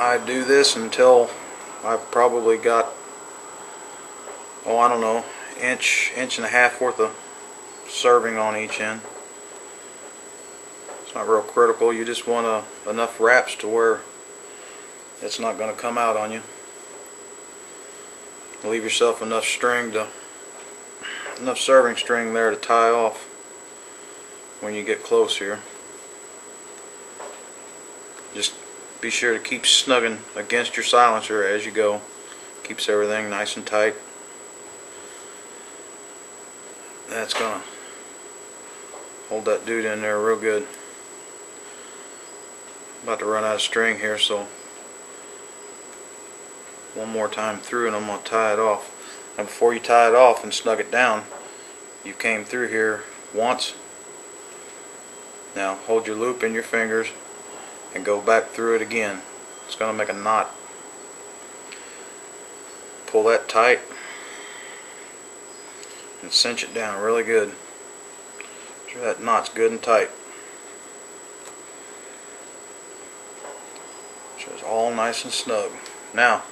I do this until I've probably got, oh, I don't know, inch and a half worth of serving on each end. It's not real critical. You just want enough wraps to where it's not going to come out on you. Leave yourself enough serving string there to tie off when you get close here. Just be sure to keep snugging against your silencer as you go. Keeps everything nice and tight. That's gonna hold that dude in there real good. About to run out of string here, so one more time through and I'm going to tie it off. And before you tie it off and snug it down, you came through here once. Now hold your loop in your fingers and go back through it again. It's going to make a knot. Pull that tight and cinch it down really good. Make sure that knot's good and tight. So it's all nice and snug. Now,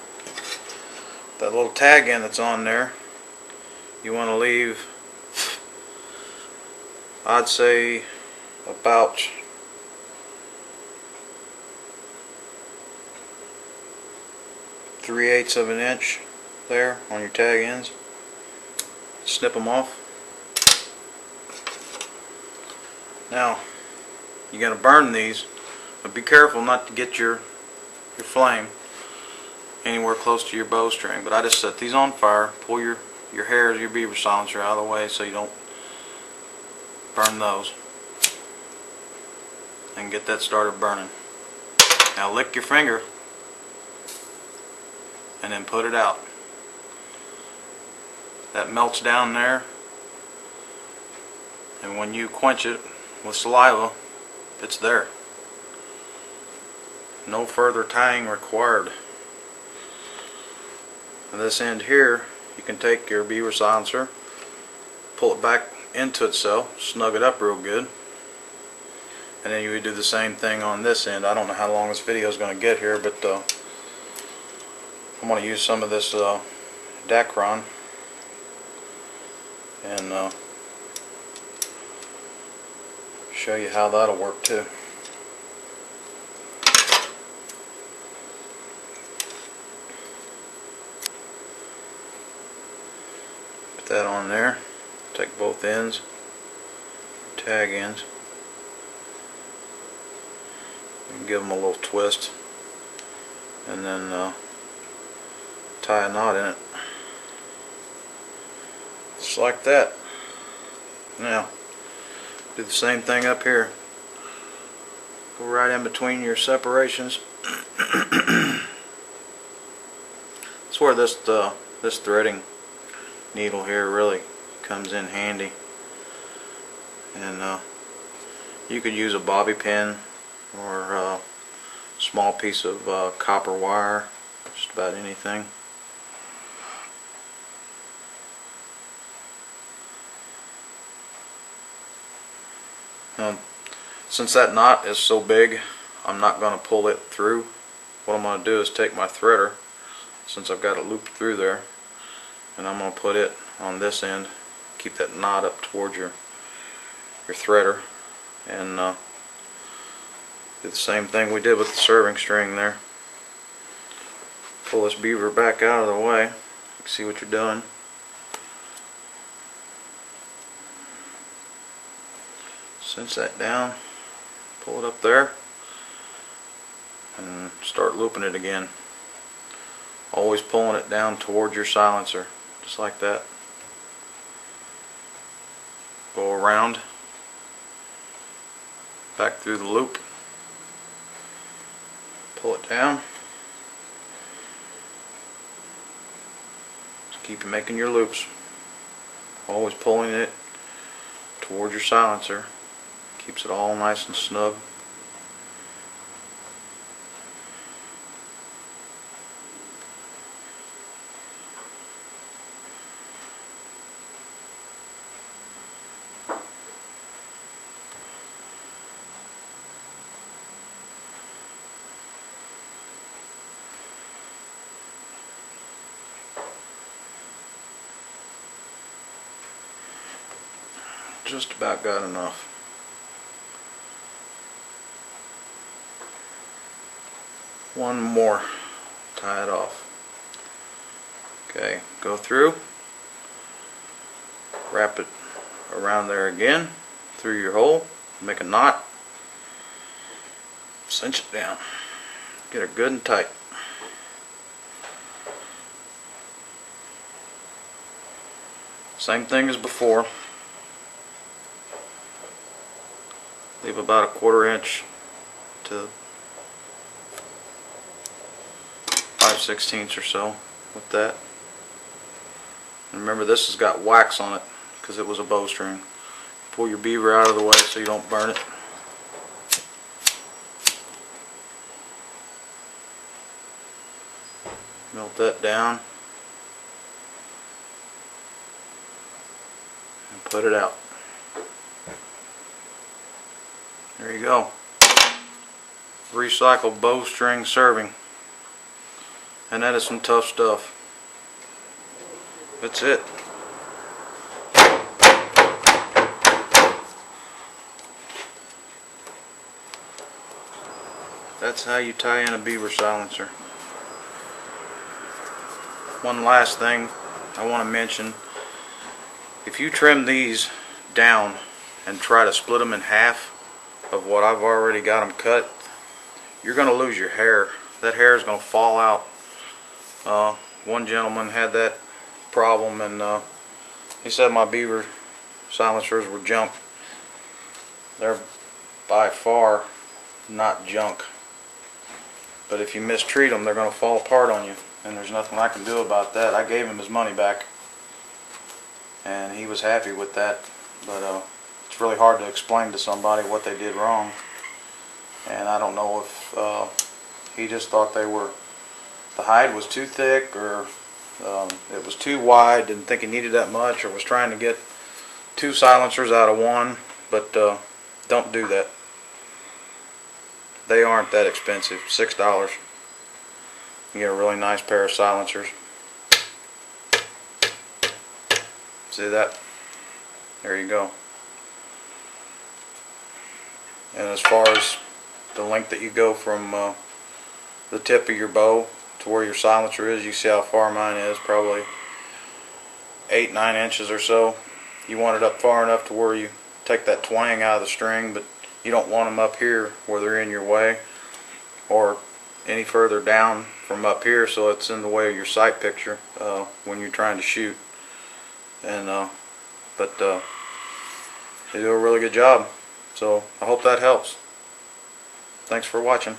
that little tag end that's on there, you want to leave, I'd say, about 3/8 of an inch there on your tag ends. Snip them off. Now, you're going to burn these, but be careful not to get your flame anywhere close to your bowstring. But I just set these on fire, pull your hairs, your Beaver silencer out of the way so you don't burn those, and get that started burning. Now lick your finger and then put it out. That melts down there, and when you quench it with saliva, it's there. No further tying required. On this end here, you can take your Beaver silencer, pull it back into itself, snug it up real good, and then you would do the same thing on this end. I don't know how long this video is going to get here, but I'm going to use some of this Dacron and show you how that'll work too. Put that on there. Take both ends, tag ends, and give them a little twist, and then tie a knot in it, just like that. Now do the same thing up here. Go right in between your separations. That's where this threading needle here really comes in handy, and you could use a bobby pin or a small piece of copper wire, just about anything. Since that knot is so big, I'm not going to pull it through. What I'm going to do is take my threader, since I've got it looped through there, and I'm going to put it on this end, keep that knot up towards your threader, and do the same thing we did with the serving string there. Pull this Beaver back out of the way. You can see what you're doing. Cinch that down, pull it up there, and start looping it again. Always pulling it down towards your silencer, just like that. Go around, back through the loop, pull it down. Just keep making your loops, always pulling it towards your silencer. Keeps it all nice and snug. just about got enough. One more, tie it off. Okay, go through, wrap it around there again, through your hole, make a knot, cinch it down, get it good and tight. Same thing as before. Leave about a 1/4 inch to 5/16 or so with that. And remember, this has got wax on it because it was a bowstring. Pull your beaver out of the way so you don't burn it. Melt that down and put it out. There you go. Recycled bowstring serving. And that is some tough stuff. That's it. That's how you tie in a beaver silencer. One last thing I want to mention. If you trim these down and try to split them in half of what I've already got them cut, you're going to lose your hair. That hair is going to fall out. One gentleman had that problem, and he said my beaver silencers were junk. They're by far not junk, but if you mistreat them, they're going to fall apart on you, and there's nothing I can do about that. I gave him his money back, and he was happy with that, but it's really hard to explain to somebody what they did wrong, and I don't know if he just thought the hide was too thick, or it was too wide, didn't think he needed that much, or was trying to get 2 silencers out of one. But don't do that. They aren't that expensive. $6. You get a really nice pair of silencers. See that? There you go. And as far as the length that you go from the tip of your bow to where your silencer is, you see how far mine is, probably 8-9 inches or so. You want it up far enough to where you take that twang out of the string, but you don't want them up here where they're in your way, or any further down from up here so it's in the way of your sight picture when you're trying to shoot. And but they do a really good job, so I hope that helps. Thanks for watching.